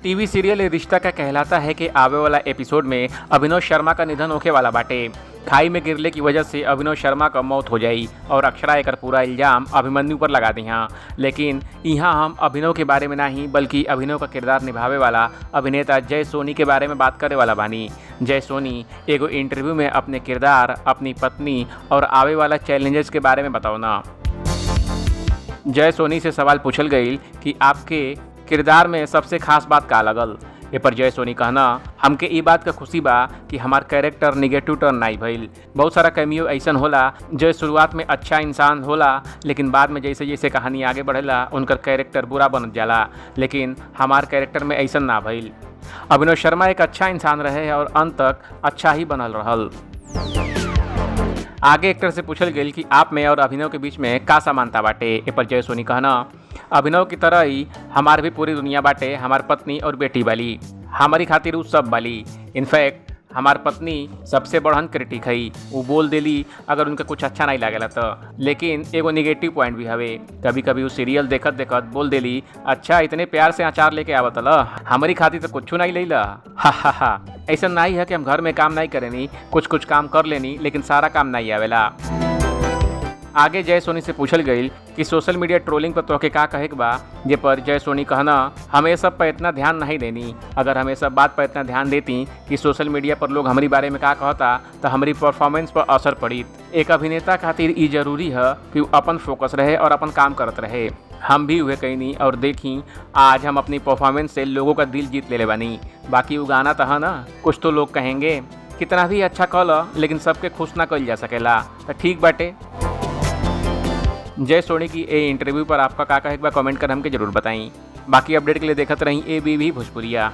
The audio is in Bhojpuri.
टीवी सीरियल रिश्ता का कहलाता है कि आवे वाला एपिसोड में अभिनव शर्मा का निधन होखे वाला बाटे। खाई में गिरले की वजह से अभिनव शर्मा का मौत हो जाई और अक्षरा एकर पूरा इल्जाम अभिमन्यु पर लगा दी हाँ। लेकिन यहाँ हम अभिनव के बारे में नहीं बल्कि अभिनव का किरदार निभावे वाला अभिनेता जय सोनी के बारे में बात करे वाला बानी। जय सोनी एगो इंटरव्यू में अपने किरदार, अपनी पत्नी और आवे वाला चैलेंजेस के बारे में बताओ ना। जय सोनी से सवाल पूछल गई कि आपके किरदार में सबसे खास बात का लगल। ए पर जय सोनी कहना, हमके ई बात का खुशी बा कि हमार कैरेक्टर निगेटिव टर्न नहीं भइल। बहुत सारा कैमियो ऐसन होला जो शुरुआत में अच्छा इंसान होला लेकिन बाद में जैसे जैसे कहानी आगे बढ़ेला उनकर कैरेक्टर बुरा बन जाला, लेकिन हमार कैरेक्टर में ऐसन ना भइल। अभिनव शर्मा एक अच्छा इंसान रहे और अंत तक अच्छा ही बनल रहल। आगे एक्टर से पूछल गई कि आप में और अभिनव के बीच में का समानता बाटे। ए पर जय सोनी कहना, अभिनव की तरह ही हमार भी पूरी दुनिया बाटे, हमार पत्नी और बेटी वाली, हमारी खातिर उ सब वाली। इनफैक्ट हमार पत्नी सबसे बड़हन क्रिटिक है, वो बोल देली अगर उनका कुछ अच्छा नहीं लागेला तो। लेकिन एगो निगेटिव पॉइंट भी हवे, कभी कभी वो सीरियल देखत देखत बोल देली, अच्छा इतने प्यार से अचार लेके आवत ल, हमारी खातिर तो कुछ नहीं लैला। हा ऐसा नहीं है कि हम घर में काम नहीं करेनी, कुछ काम कर लेनी लेकिन सारा काम नहीं आवेला। आगे जय सोनी से पूछल गई कि सोशल मीडिया ट्रोलिंग पर तोहके का कहे के बा। जे पर जय सोनी कहना, हमें सब पर इतना ध्यान नहीं देनी। अगर हमें सब बात पर इतना ध्यान देती कि सोशल मीडिया पर लोग हमारी बारे में का कहता तो हमारी परफॉर्मेंस पर असर पड़ी। एक अभिनेता खातिर ई जरूरी है कि वो अपन फोकस रहे और अपन काम करत रहे। हम भी हुए कहीं और देखी आज हम अपनी परफॉर्मेंस से लोगों का दिल जीत ले बानी। बाकी वो गाना तो है ना, कुछ तो लोग कहेंगे कितना भी अच्छा कल लेकिन सबके खुश ना कल जा सकेला। तो ठीक बाटे। जय सोनी की ए इंटरव्यू पर आपका का कहे कमेंट कर हमके जरूर बताई। बाकी अपडेट के लिए देखते रही ABV भोजपुरिया।